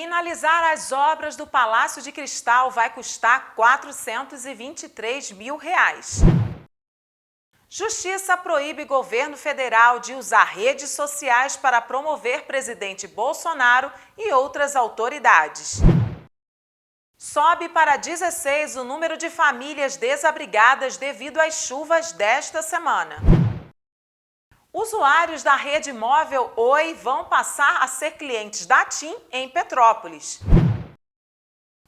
Finalizar as obras do Palácio de Cristal vai custar R$ 423 mil. Justiça proíbe governo federal de usar redes sociais para promover presidente Bolsonaro e outras autoridades. Sobe para 16 o número de famílias desabrigadas devido às chuvas desta semana. Usuários da rede móvel Oi vão passar a ser clientes da TIM em Petrópolis.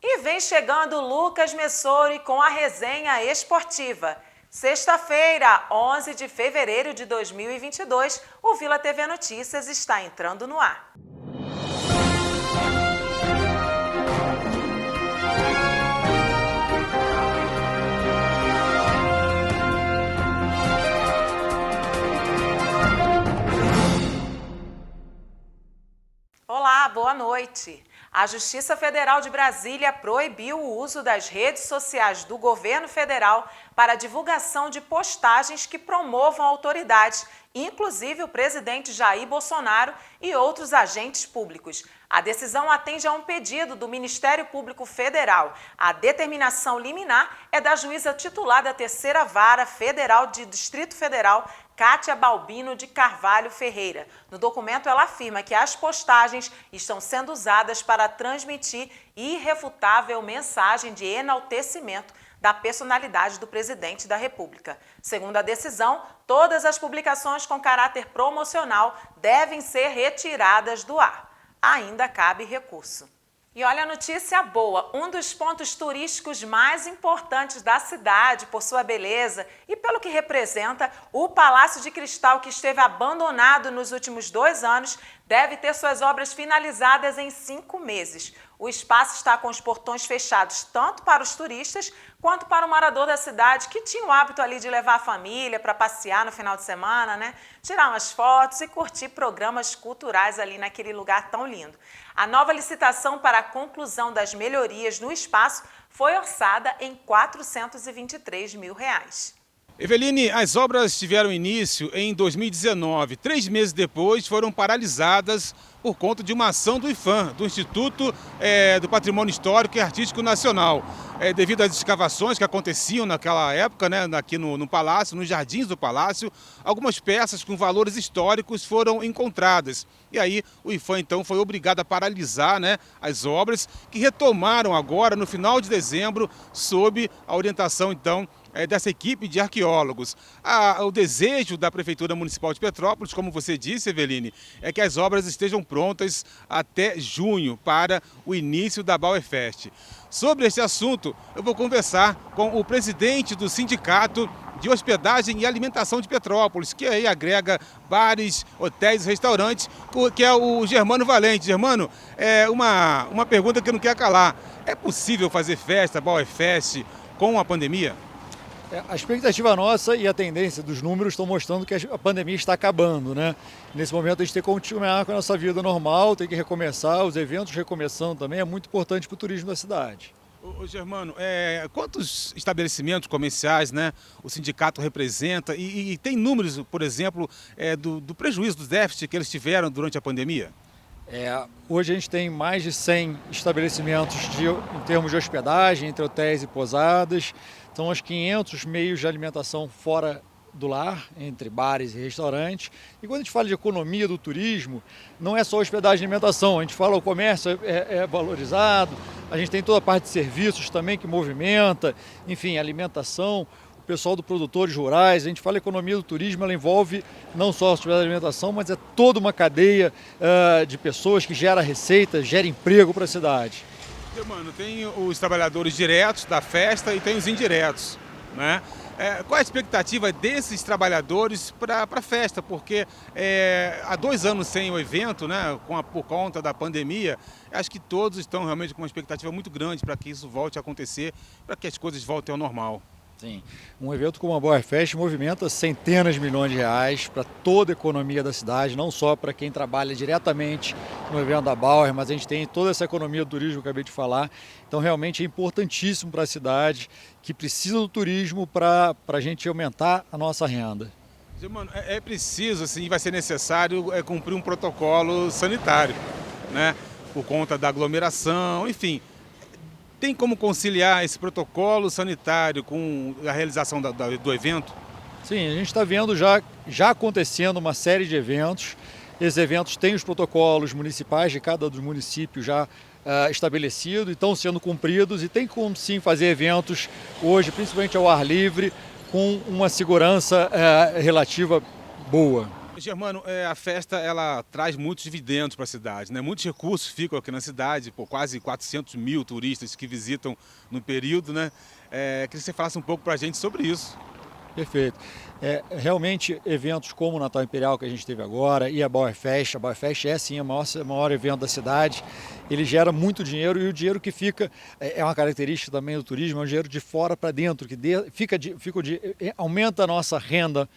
E vem chegando Lucas Messori com a resenha esportiva. Sexta-feira, 11 de fevereiro de 2022, o Vila TV Notícias está entrando no ar. Olá, boa noite. A Justiça Federal de Brasília proibiu o uso das redes sociais do governo federal para divulgação de postagens que promovam autoridades, inclusive o presidente Jair Bolsonaro e outros agentes públicos. A decisão atende a um pedido do Ministério Público Federal. A determinação liminar é da juíza titular da Terceira Vara Federal de Distrito Federal, Kátia Balbino de Carvalho Ferreira. No documento, ela afirma que as postagens estão sendo usadas para transmitir irrefutável mensagem de enaltecimento da personalidade do presidente da República. Segundo a decisão, todas as publicações com caráter promocional devem ser retiradas do ar. Ainda cabe recurso. E olha a notícia boa, um dos pontos turísticos mais importantes da cidade por sua beleza e pelo que representa, o Palácio de Cristal, que esteve abandonado nos últimos 2 anos, deve ter suas obras finalizadas em 5 meses. O espaço está com os portões fechados tanto para os turistas quanto para o morador da cidade que tinha o hábito ali de levar a família para passear no final de semana, né? Tirar umas fotos e curtir programas culturais ali naquele lugar tão lindo. A nova licitação para a conclusão das melhorias no espaço foi orçada em R$ 423 mil. Eveline, as obras tiveram início em 2019. 3 meses depois foram paralisadas por conta de uma ação do IPHAN, do Instituto do Patrimônio Histórico e Artístico Nacional. Devido às escavações que aconteciam naquela época, né, aqui no Palácio, nos jardins do Palácio, algumas peças com valores históricos foram encontradas. E aí o IPHAN então foi obrigado a paralisar, né, as obras que retomaram agora no final de dezembro sob a orientação então dessa equipe de arqueólogos. O desejo da Prefeitura Municipal de Petrópolis, como você disse, Eveline, é que as obras estejam prontas até junho para o início da Bauerfest. Sobre esse assunto, eu vou conversar com o presidente do Sindicato de Hospedagem e Alimentação de Petrópolis, que aí agrega bares, hotéis e restaurantes, que é o Germano Valente. Germano, uma pergunta que eu não quero calar. É possível fazer festa, Bauerfest, com a pandemia? A expectativa nossa e a tendência dos números estão mostrando que a pandemia está acabando, né? Nesse momento a gente tem que continuar com a nossa vida normal, tem que recomeçar, os eventos recomeçando também, é muito importante para o turismo da cidade. Ô Germano, quantos estabelecimentos comerciais, né, o sindicato representa e tem números, por exemplo, do prejuízo, do déficit que eles tiveram durante a pandemia? Hoje a gente tem mais de 100 estabelecimentos em termos de hospedagem, entre hotéis e pousadas. São uns 500 meios de alimentação fora do lar, entre bares e restaurantes. E quando a gente fala de economia do turismo, não é só hospedagem e alimentação. A gente fala o comércio é valorizado, a gente tem toda a parte de serviços também que movimenta, enfim, alimentação. O pessoal do produtores rurais, a gente fala economia do turismo, ela envolve não só a hospedagem e alimentação, mas é toda uma cadeia de pessoas que gera receita, gera emprego para a cidade. Mano, tem os trabalhadores diretos da festa e tem os indiretos, né? Qual a expectativa desses trabalhadores para a festa? Porque há 2 anos sem o evento, né, por conta da pandemia, acho que todos estão realmente com uma expectativa muito grande para que isso volte a acontecer, para que as coisas voltem ao normal. Sim, um evento como a Bauerfest movimenta centenas de milhões de reais para toda a economia da cidade, não só para quem trabalha diretamente no evento da Bauer, mas a gente tem toda essa economia do turismo que eu acabei de falar. Então realmente é importantíssimo para a cidade, que precisa do turismo para a gente aumentar a nossa renda. Mano, é preciso, assim, vai ser necessário cumprir um protocolo sanitário, né? por conta da aglomeração, enfim. Tem como conciliar esse protocolo sanitário com a realização do evento? Sim, a gente está vendo já acontecendo uma série de eventos. Esses eventos têm os protocolos municipais de cada dos municípios já estabelecidos e estão sendo cumpridos, e tem como sim fazer eventos hoje, principalmente ao ar livre, com uma segurança relativa boa. Germano, a festa ela traz muitos dividendos para a cidade, né? Muitos recursos ficam aqui na cidade, quase 400 mil turistas que visitam no período, né? Queria que você falasse um pouco para a gente sobre isso. Perfeito. Realmente, eventos como o Natal Imperial que a gente teve agora e a Bauerfest é sim o maior evento da cidade. Ele gera muito dinheiro, e o dinheiro que fica, é uma característica também do turismo, é um dinheiro de fora para dentro, que aumenta a nossa renda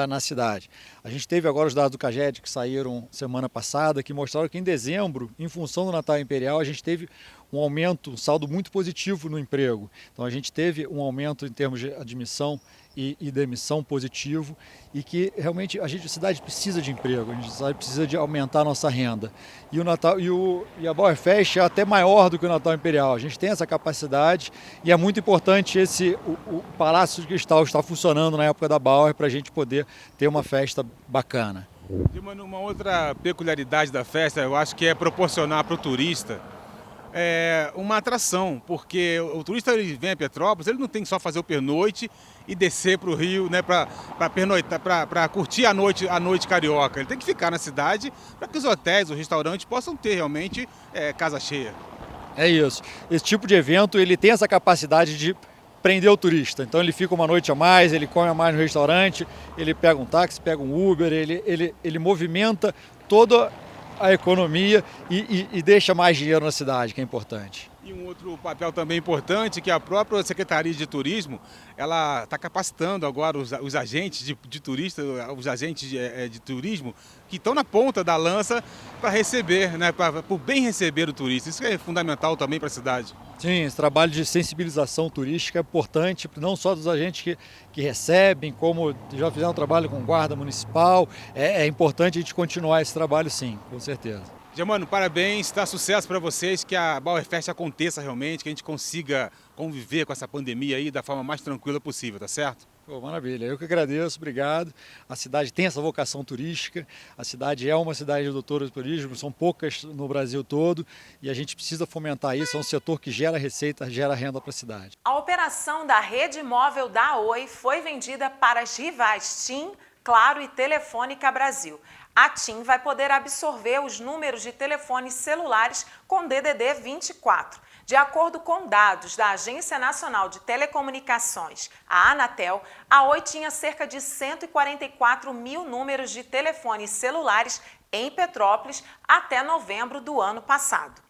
na cidade. A gente teve agora os dados do CAGED que saíram semana passada, que mostraram que em dezembro, em função do Natal Imperial, a gente teve um aumento, um saldo muito positivo no emprego. Então a gente teve um aumento em termos de admissão e demissão positivo, e que realmente a cidade precisa de emprego, a cidade precisa de aumentar a nossa renda. E o Natal e a Bauerfest é até maior do que o Natal Imperial. A gente tem essa capacidade, e é muito importante o Palácio de Cristal estar funcionando na época da Bauer para a gente poder ter uma festa bacana. Uma outra peculiaridade da festa, eu acho que é proporcionar para o turista uma atração, porque o turista ele vem a Petrópolis, ele não tem que só fazer o pernoite e descer para o Rio, né, para curtir a noite carioca. Ele tem que ficar na cidade para que os hotéis, os restaurantes possam ter realmente casa cheia. É isso. Esse tipo de evento ele tem essa capacidade de prender o turista. Então ele fica uma noite a mais, ele come a mais no restaurante, ele pega um táxi, pega um Uber, ele movimenta toda a economia e deixa mais dinheiro na cidade, que é importante. E um outro papel também importante, que a própria Secretaria de Turismo, ela está capacitando agora os agentes de turistas, os agentes de turismo, que estão na ponta da lança para receber, né, para bem receber o turista. Isso é fundamental também para a cidade. Sim, esse trabalho de sensibilização turística é importante, não só dos agentes que recebem, como já fizeram um trabalho com guarda municipal. É importante a gente continuar esse trabalho, sim, com certeza. Germano, parabéns, dá sucesso para vocês, que a Bauerfest aconteça realmente, que a gente consiga conviver com essa pandemia aí da forma mais tranquila possível, tá certo? Pô, maravilha, eu que agradeço, obrigado. A cidade tem essa vocação turística, a cidade é uma cidade doutora de turismo, são poucas no Brasil todo, e a gente precisa fomentar isso, é um setor que gera receita, gera renda para a cidade. A operação da rede móvel da Oi foi vendida para as rivais TIM, Claro e Telefônica Brasil. A TIM vai poder absorver os números de telefones celulares com DDD 24. De acordo com dados da Agência Nacional de Telecomunicações, a Anatel, a Oi tinha cerca de 144 mil números de telefones celulares em Petrópolis até novembro do ano passado.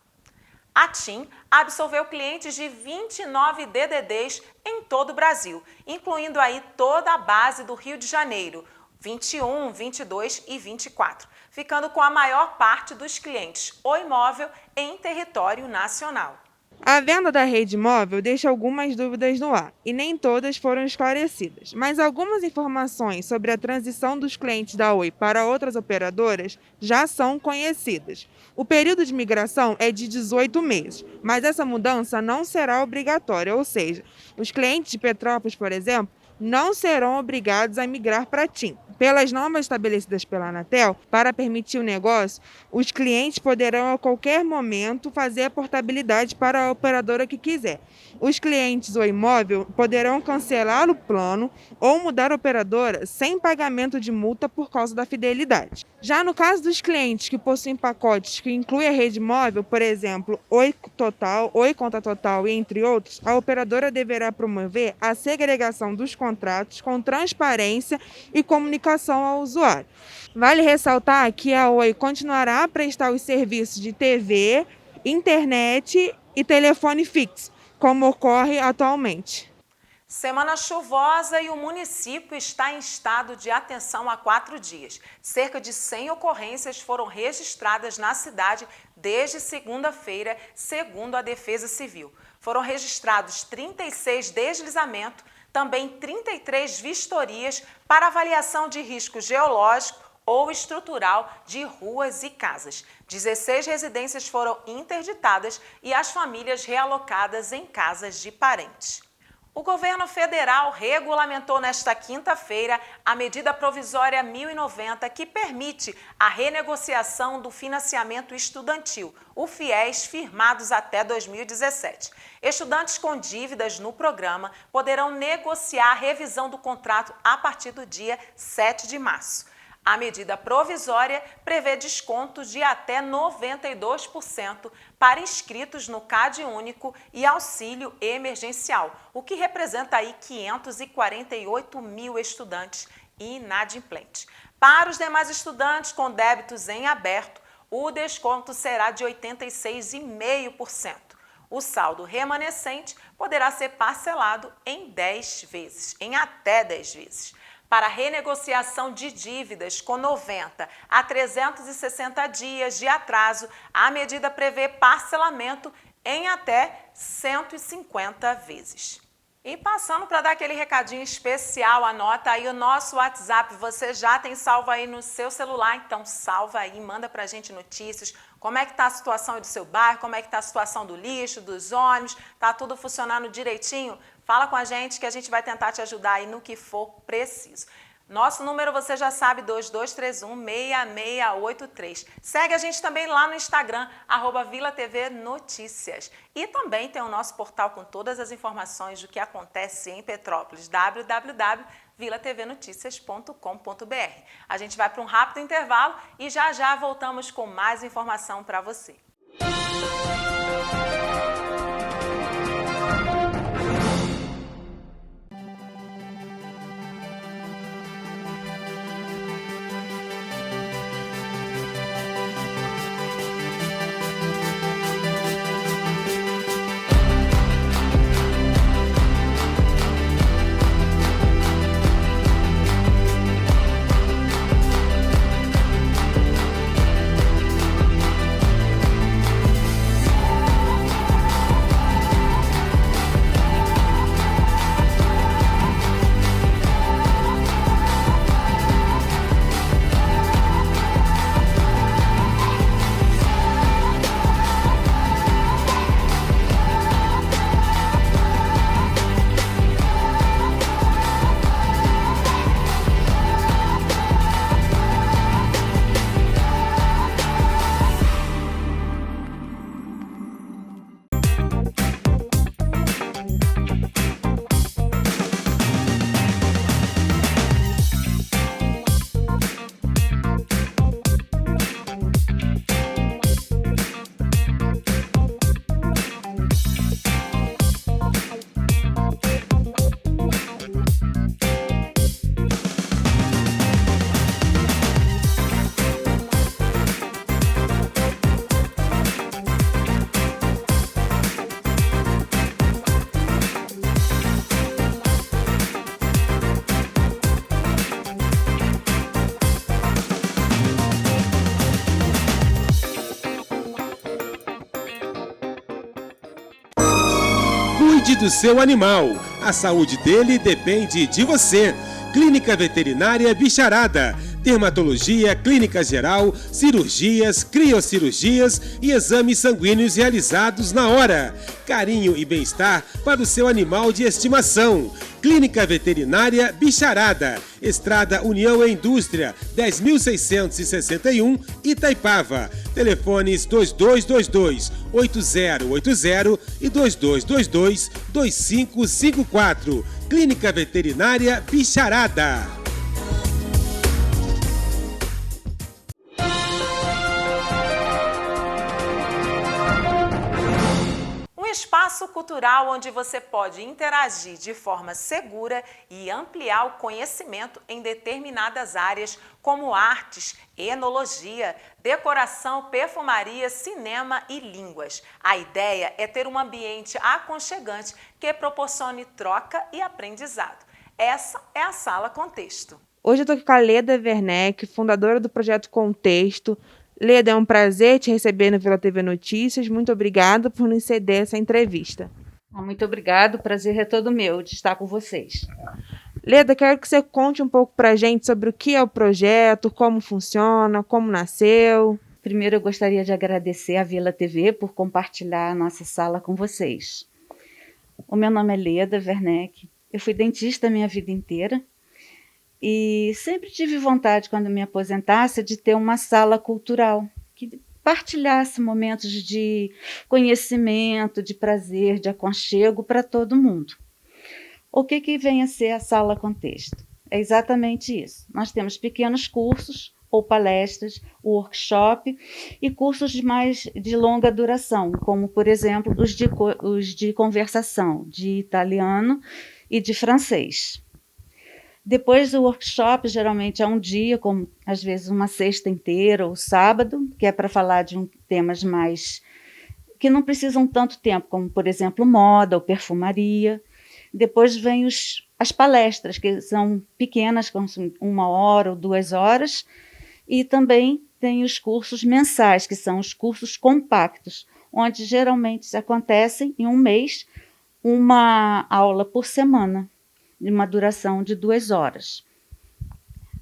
A TIM absorveu clientes de 29 DDDs em todo o Brasil, incluindo aí toda a base do Rio de Janeiro, 21, 22 e 24, ficando com a maior parte dos clientes Oi Móvel em território nacional. A venda da rede móvel deixa algumas dúvidas no ar, e nem todas foram esclarecidas, mas algumas informações sobre a transição dos clientes da Oi para outras operadoras já são conhecidas. O período de migração é de 18 meses, mas essa mudança não será obrigatória, ou seja, os clientes de Petrópolis, por exemplo, não serão obrigados a migrar para a TIM. Pelas normas estabelecidas pela Anatel, para permitir o negócio, os clientes poderão a qualquer momento fazer a portabilidade para a operadora que quiser. Os clientes Oi Móvel poderão cancelar o plano ou mudar a operadora sem pagamento de multa por causa da fidelidade. Já no caso dos clientes que possuem pacotes que incluem a rede móvel, por exemplo, Oi Total, Oi Conta Total e entre outros, a operadora deverá promover a segregação dos contratos com transparência e comunicação ao usuário. Vale ressaltar que a Oi continuará a prestar os serviços de TV, internet e telefone fixo, como ocorre atualmente. Semana chuvosa e o município está em estado de atenção há 4 dias. Cerca de 100 ocorrências foram registradas na cidade desde segunda-feira, segundo a Defesa Civil. Foram registrados 36 deslizamentos, também 33 vistorias para avaliação de risco geológico, ou estrutural de ruas e casas. 16 residências foram interditadas e as famílias realocadas em casas de parentes. O governo federal regulamentou nesta quinta-feira a medida provisória 1090, que permite a renegociação do financiamento estudantil, o FIES, firmados até 2017. Estudantes com dívidas no programa poderão negociar a revisão do contrato a partir do dia 7 de março. A medida provisória prevê descontos de até 92% para inscritos no CAD Único e auxílio emergencial, o que representa aí 548 mil estudantes inadimplentes. Para os demais estudantes com débitos em aberto, o desconto será de 86,5%. O saldo remanescente poderá ser parcelado em até 10 vezes. Para renegociação de dívidas com 90 a 360 dias de atraso, a medida prevê parcelamento em até 150 vezes. E passando para dar aquele recadinho especial, anota aí o nosso WhatsApp, você já tem salvo aí no seu celular, então salva aí, manda pra gente notícias, como é que tá a situação aí do seu bairro, como é que tá a situação do lixo, dos ônibus, tá tudo funcionando direitinho? Fala com a gente que a gente vai tentar te ajudar aí no que for preciso. Nosso número você já sabe, 2231-6683. Segue a gente também lá no Instagram, @VilaTVNoticias. E também tem o nosso portal com todas as informações do que acontece em Petrópolis, www.vilatvnoticias.com.br. A gente vai para um rápido intervalo e já já voltamos com mais informação para você. Cuide do seu animal. A saúde dele depende de você. Clínica Veterinária Bicharada. Dermatologia, clínica geral, cirurgias, criocirurgias e exames sanguíneos realizados na hora. Carinho e bem-estar para o seu animal de estimação. Clínica Veterinária Bicharada. Estrada União e Indústria, 10.661, Itaipava. Telefones 2222-8080 e 2222-2554. Clínica Veterinária Bicharada. Espaço cultural onde você pode interagir de forma segura e ampliar o conhecimento em determinadas áreas como artes, enologia, decoração, perfumaria, cinema e línguas. A ideia é ter um ambiente aconchegante que proporcione troca e aprendizado. Essa é a Sala Contexto. Hoje eu estou aqui com a Leda Werneck, fundadora do projeto Contexto. Leda, é um prazer te receber no Vila TV Notícias. Muito obrigada por nos ceder essa entrevista. Muito obrigado, o prazer é todo meu de estar com vocês. Leda, quero que você conte um pouco para a gente sobre o que é o projeto, como funciona, como nasceu. Primeiro, eu gostaria de agradecer à Vila TV por compartilhar a nossa sala com vocês. O meu nome é Leda Werneck, eu fui dentista a minha vida inteira e sempre tive vontade, quando me aposentasse, de ter uma sala cultural que partilhasse momentos de conhecimento, de prazer, de aconchego para todo mundo. O que vem a ser a Sala Contexto? É exatamente isso. Nós temos pequenos cursos ou palestras, workshop e cursos de longa duração, como, por exemplo, os de conversação, de italiano e de francês. Depois do workshop, geralmente é um dia, como às vezes uma sexta inteira ou sábado, que é para falar de temas mais que não precisam tanto tempo, como, por exemplo, moda ou perfumaria. Depois vem as palestras, que são pequenas, como 1 hora ou 2 horas, e também tem os cursos mensais, que são os cursos compactos, onde geralmente acontecem em um mês, uma aula por semana, de uma duração de 2 horas.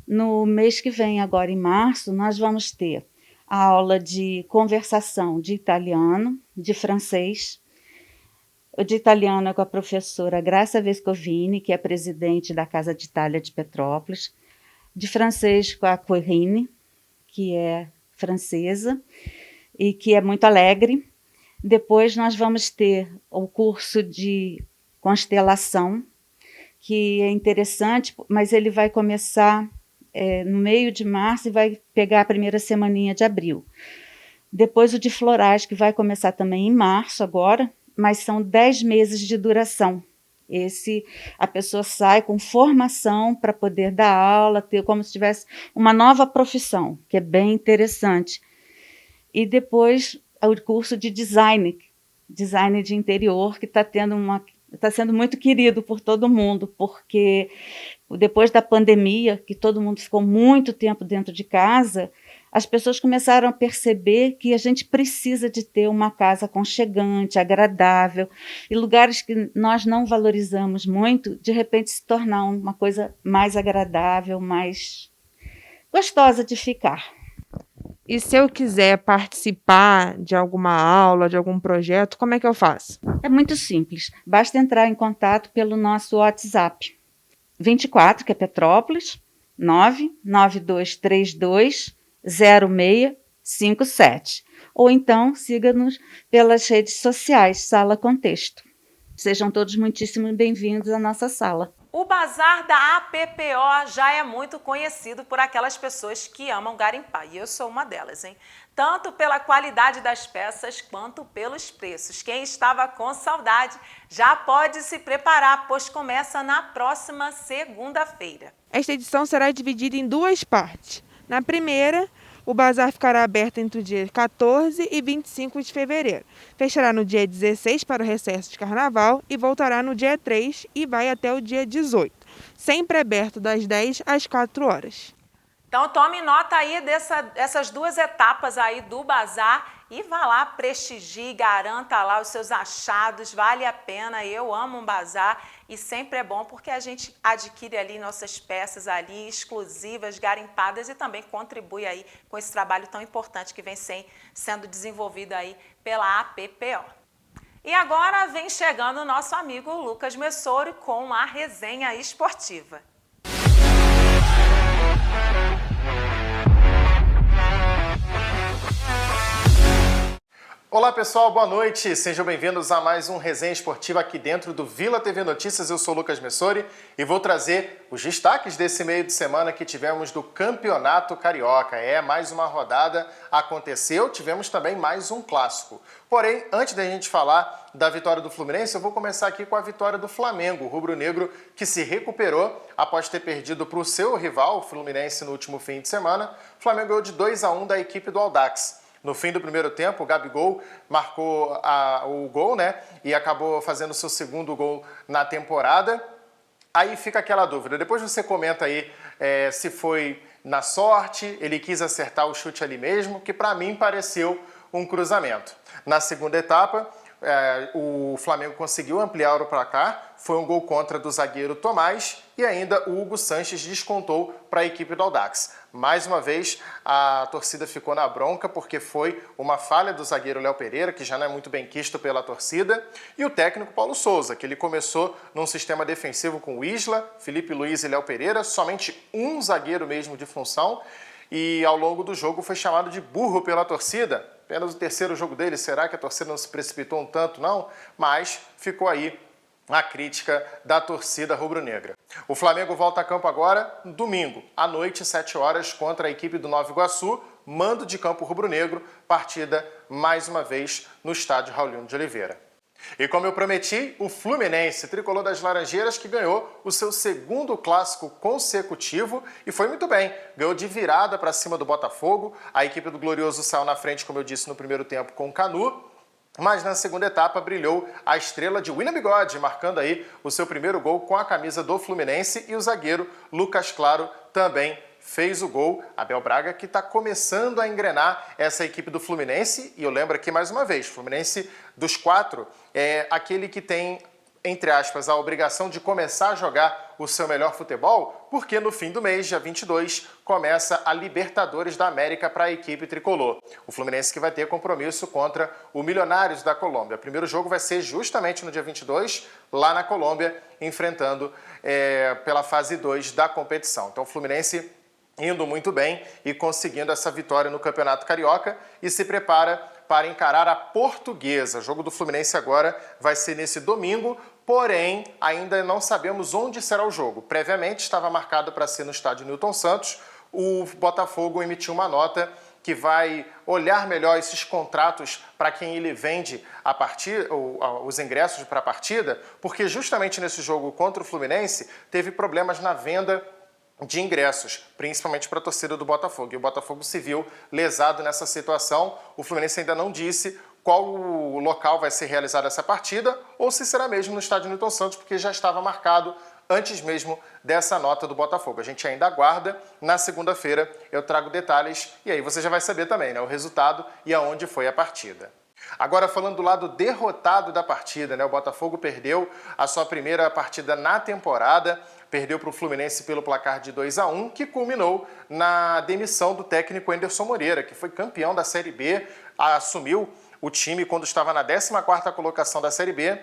No mês que vem, agora em março, nós vamos ter a aula de conversação de italiano, de francês. O de italiano é com a professora Graça Vescovini, que é presidente da Casa de Itália de Petrópolis. De francês com a Corinne, que é francesa e que é muito alegre. Depois nós vamos ter o curso de constelação, que é interessante, mas ele vai começar no meio de março e vai pegar a primeira semaninha de abril. Depois o de florais, que vai começar também em março agora, mas são 10 meses de duração. Esse, a pessoa sai com formação para poder dar aula, ter como se tivesse uma nova profissão, que é bem interessante. E depois o curso de design de interior, que está sendo muito querido por todo mundo, porque depois da pandemia, que todo mundo ficou muito tempo dentro de casa, as pessoas começaram a perceber que a gente precisa de ter uma casa aconchegante, agradável, e lugares que nós não valorizamos muito, de repente se tornar uma coisa mais agradável, mais gostosa de ficar. E se eu quiser participar de alguma aula, de algum projeto, como é que eu faço? É muito simples, basta entrar em contato pelo nosso WhatsApp. 24, que é Petrópolis, 99232 0657. Ou então siga-nos pelas redes sociais, Sala Contexto. Sejam todos muitíssimo bem-vindos à nossa sala. O Bazar da APPO já é muito conhecido por aquelas pessoas que amam garimpar, e eu sou uma delas, hein? Tanto pela qualidade das peças quanto pelos preços. Quem estava com saudade já pode se preparar, pois começa na próxima segunda-feira. Esta edição será dividida em 2 partes. Na primeira, o bazar ficará aberto entre o dia 14 e 25 de fevereiro. Fechará no dia 16 para o recesso de carnaval e voltará no dia 3 e vai até o dia 18. Sempre aberto das 10 às 4 horas. Então tome nota aí dessas 2 etapas aí do bazar e vá lá, prestigie, garanta lá os seus achados, vale a pena. Eu amo um bazar e sempre é bom porque a gente adquire ali nossas peças ali exclusivas, garimpadas e também contribui aí com esse trabalho tão importante que vem sendo desenvolvido aí pela APPO. E agora vem chegando o nosso amigo Lucas Messori com a resenha esportiva. Olá pessoal, boa noite, sejam bem-vindos a mais um Resenha Esportiva aqui dentro do Vila TV Notícias. Eu sou Lucas Messori e vou trazer os destaques desse meio de semana que tivemos do Campeonato Carioca. Mais uma rodada aconteceu, tivemos também mais um clássico. Porém, antes da gente falar da vitória do Fluminense, eu vou começar aqui com a vitória do Flamengo, o rubro-negro que se recuperou após ter perdido para o seu rival, o Fluminense, no último fim de semana. O Flamengo ganhou de 2-1 da equipe do Audax. No fim do primeiro tempo, o Gabigol marcou o gol, né? E acabou fazendo o seu segundo gol na temporada. Aí fica aquela dúvida. Depois você comenta aí se foi na sorte, ele quis acertar o chute ali mesmo, que para mim pareceu um cruzamento. Na segunda etapa, o Flamengo conseguiu ampliar o placar, foi um gol contra do zagueiro Tomás e ainda o Hugo Sanches descontou para a equipe do Audax. Mais uma vez, a torcida ficou na bronca porque foi uma falha do zagueiro Léo Pereira, que já não é muito bem quisto pela torcida, e o técnico Paulo Souza, que ele começou num sistema defensivo com o Isla, Felipe Luiz e Léo Pereira, somente um zagueiro mesmo de função, e ao longo do jogo foi chamado de burro pela torcida. Apenas o terceiro jogo dele, será que a torcida não se precipitou um tanto? Não, mas ficou aí a crítica da torcida rubro-negra. O Flamengo volta a campo agora, domingo, à noite, 7 horas, contra a equipe do Nova Iguaçu, mando de campo rubro-negro, partida mais uma vez no estádio Raulino de Oliveira. E como eu prometi, o Fluminense, tricolor das Laranjeiras, que ganhou o seu segundo clássico consecutivo e foi muito bem. Ganhou de virada para cima do Botafogo. A equipe do Glorioso saiu na frente, como eu disse, no primeiro tempo com o Canu. Mas na segunda etapa brilhou a estrela de William Bigode, marcando aí o seu primeiro gol com a camisa do Fluminense. E o zagueiro Lucas Claro também fez o gol. Abel Braga, que está começando a engrenar essa equipe do Fluminense. E eu lembro aqui mais uma vez, Fluminense dos 4 é aquele que tem, entre aspas, a obrigação de começar a jogar o seu melhor futebol, porque no fim do mês, dia 22, começa a Libertadores da América para a equipe tricolor. O Fluminense que vai ter compromisso contra o Milionários da Colômbia. O primeiro jogo vai ser justamente no dia 22, lá na Colômbia, enfrentando pela fase 2 da competição. Então o Fluminense indo muito bem e conseguindo essa vitória no Campeonato Carioca e se prepara para encarar a Portuguesa. O jogo do Fluminense agora vai ser nesse domingo, porém ainda não sabemos onde será o jogo. Previamente estava marcado para ser no estádio Newton Santos. O Botafogo emitiu uma nota que vai olhar melhor esses contratos para quem ele vende a partida, os ingressos para a partida, porque justamente nesse jogo contra o Fluminense teve problemas na venda de ingressos, principalmente para a torcida do Botafogo. E o Botafogo se viu lesado nessa situação. O Fluminense ainda não disse qual o local vai ser realizada essa partida ou se será mesmo no estádio Newton Santos, porque já estava marcado antes mesmo dessa nota do Botafogo. A gente ainda aguarda. Na segunda-feira eu trago detalhes e aí você já vai saber também, né, o resultado e aonde foi a partida. Agora falando do lado derrotado da partida, né? O Botafogo perdeu a sua primeira partida na temporada, perdeu para o Fluminense pelo placar de 2-1, que culminou na demissão do técnico Anderson Moreira, que foi campeão da Série B, assumiu o time quando estava na 14ª colocação da Série B.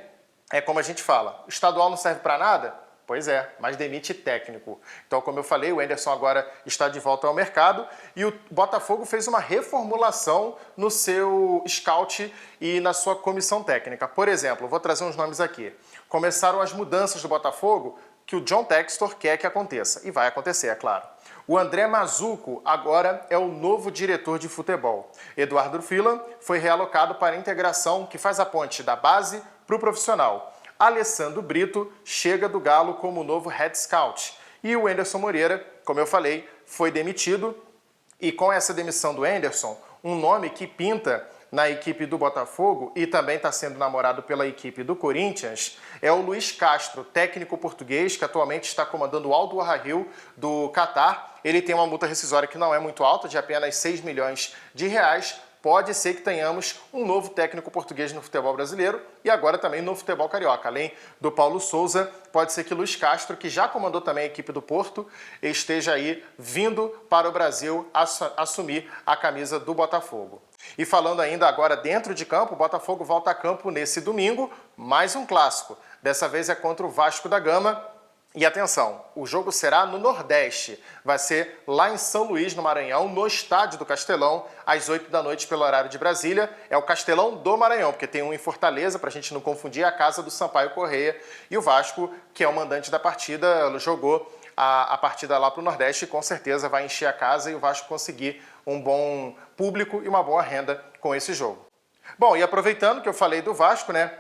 É como a gente fala, o estadual não serve para nada? Pois é, mas demite técnico. Então, como eu falei, o Anderson agora está de volta ao mercado e o Botafogo fez uma reformulação no seu scout e na sua comissão técnica. Por exemplo, vou trazer uns nomes aqui. Começaram as mudanças do Botafogo que o John Textor quer que aconteça. E vai acontecer, é claro. O André Mazuco agora é o novo diretor de futebol. Eduardo Filan foi realocado para a integração que faz a ponte da base para o profissional. Alessandro Brito chega do Galo como novo head scout. E o Anderson Moreira, como eu falei, foi demitido. E com essa demissão do Anderson, um nome que pinta na equipe do Botafogo e também está sendo namorado pela equipe do Corinthians é o Luiz Castro, técnico português que atualmente está comandando o Al Duhail do Catar. Ele tem uma multa rescisória que não é muito alta, de apenas 6 milhões de reais. Pode ser que tenhamos um novo técnico português no futebol brasileiro e agora também no futebol carioca. Além do Paulo Souza, pode ser que Luiz Castro, que já comandou também a equipe do Porto, esteja aí vindo para o Brasil assumir a camisa do Botafogo. E falando ainda agora dentro de campo, o Botafogo volta a campo nesse domingo, mais um clássico. Dessa vez é contra o Vasco da Gama. E atenção, o jogo será no Nordeste, vai ser lá em São Luís, no Maranhão, no estádio do Castelão, às 8 da noite pelo horário de Brasília. É o Castelão do Maranhão, porque tem um em Fortaleza, para a gente não confundir, a casa do Sampaio Corrêa. E o Vasco, que é o mandante da partida, jogou a partida lá para o Nordeste e com certeza vai encher a casa e o Vasco conseguir um bom público e uma boa renda com esse jogo. Bom, e aproveitando que eu falei do Vasco, né?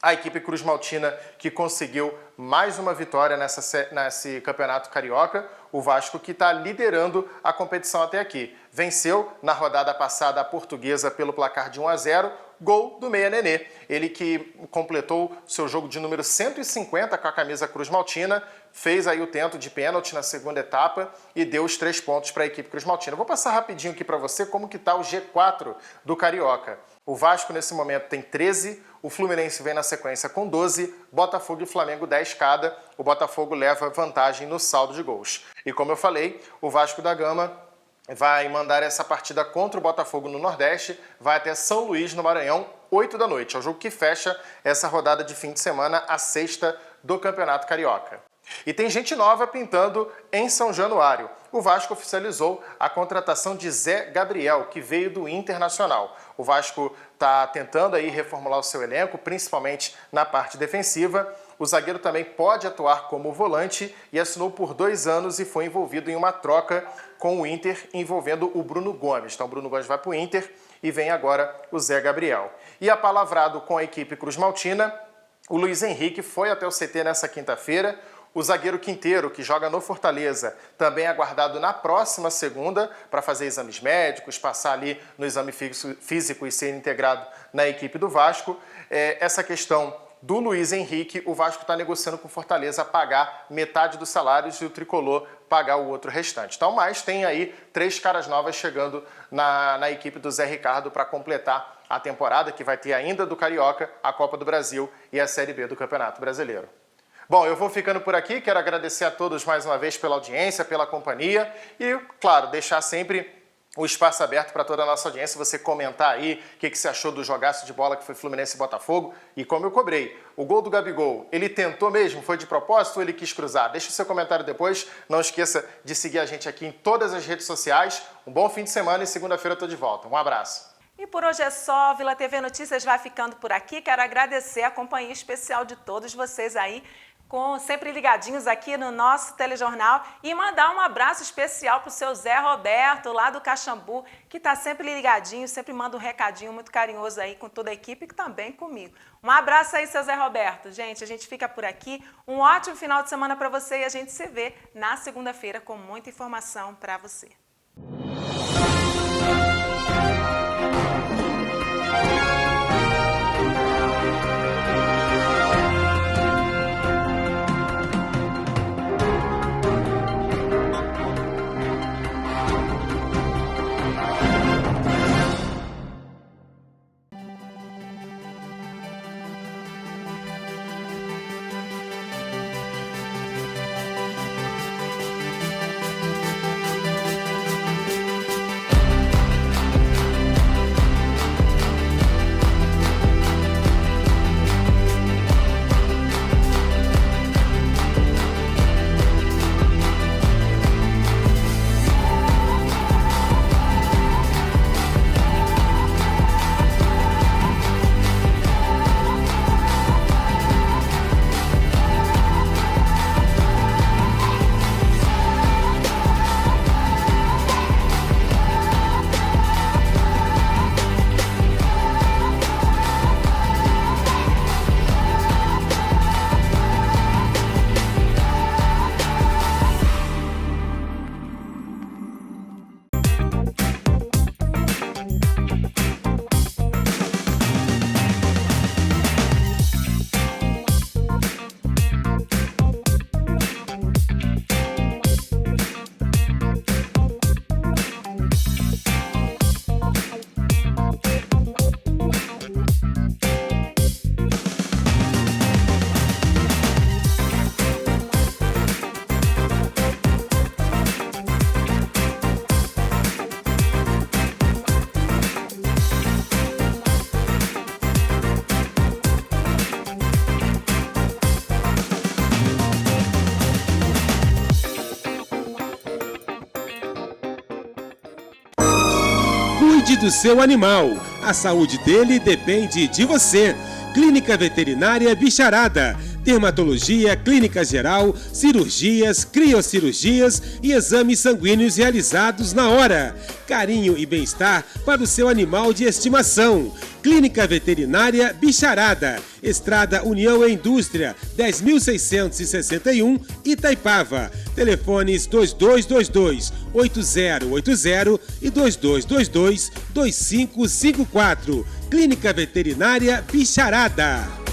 A equipe Cruz Maltina que conseguiu mais uma vitória nesse campeonato carioca, o Vasco que está liderando a competição até aqui. Venceu na rodada passada a Portuguesa pelo placar de 1-0, gol do meia Nenê. Ele que completou seu jogo de número 150 com a camisa Cruz Maltina, fez aí o tento de pênalti na segunda etapa e deu os 3 pontos para a equipe Cruz Maltina. Vou passar rapidinho aqui para você como que está o G4 do Carioca. O Vasco nesse momento tem 13, o Fluminense vem na sequência com 12, Botafogo e Flamengo 10 cada. O Botafogo leva vantagem no saldo de gols. E como eu falei, o Vasco da Gama vai mandar essa partida contra o Botafogo no Nordeste, vai até São Luís, no Maranhão, 8 da noite. É o jogo que fecha essa rodada de fim de semana, a 6ª do Campeonato Carioca. E tem gente nova pintando em São Januário. O Vasco oficializou a contratação de Zé Gabriel, que veio do Internacional. O Vasco está tentando aí reformular o seu elenco, principalmente na parte defensiva. O zagueiro também pode atuar como volante e assinou por 2 anos e foi envolvido em uma troca com o Inter envolvendo o Bruno Gomes. Então o Bruno Gomes vai para o Inter e vem agora o Zé Gabriel. E apalavrado com a equipe Cruz Maltina, o Luiz Henrique foi até o CT nessa quinta-feira. O zagueiro Quinteiro, que joga no Fortaleza, também é aguardado na próxima segunda para fazer exames médicos, passar ali no exame físico e ser integrado na equipe do Vasco. Essa questão do Luiz Henrique, o Vasco está negociando com o Fortaleza pagar metade dos salários e o Tricolor pagar o outro restante. Então, mas tem aí 3 caras novas chegando na equipe do Zé Ricardo para completar a temporada, que vai ter ainda do Carioca, a Copa do Brasil e a Série B do Campeonato Brasileiro. Bom, eu vou ficando por aqui, quero agradecer a todos mais uma vez pela audiência, pela companhia e, claro, deixar sempre o espaço aberto para toda a nossa audiência, você comentar aí o que você achou do jogaço de bola que foi Fluminense e Botafogo. E como eu cobrei, o gol do Gabigol, ele tentou mesmo? Foi de propósito ou ele quis cruzar? Deixa o seu comentário depois, não esqueça de seguir a gente aqui em todas as redes sociais. Um bom fim de semana e segunda-feira eu estou de volta. Um abraço. E por hoje é só, Vila TV Notícias vai ficando por aqui. Quero agradecer a companhia especial de todos vocês aí, sempre ligadinhos aqui no nosso telejornal e mandar um abraço especial para o seu Zé Roberto, lá do Caxambu, que está sempre ligadinho, sempre manda um recadinho muito carinhoso aí com toda a equipe e também comigo. Um abraço aí, seu Zé Roberto. Gente, a gente fica por aqui. Um ótimo final de semana para você e a gente se vê na segunda-feira com muita informação para você. Cuide do seu animal. A saúde dele depende de você. Clínica Veterinária Bicharada. dermatologia, clínica geral, cirurgias, criocirurgias e exames sanguíneos realizados na hora. Carinho e bem-estar para o seu animal de estimação. Clínica Veterinária Bicharada, Estrada União e Indústria, 10.661, Itaipava. Telefones 2222-8080 e 2222-2554. Clínica Veterinária Bicharada.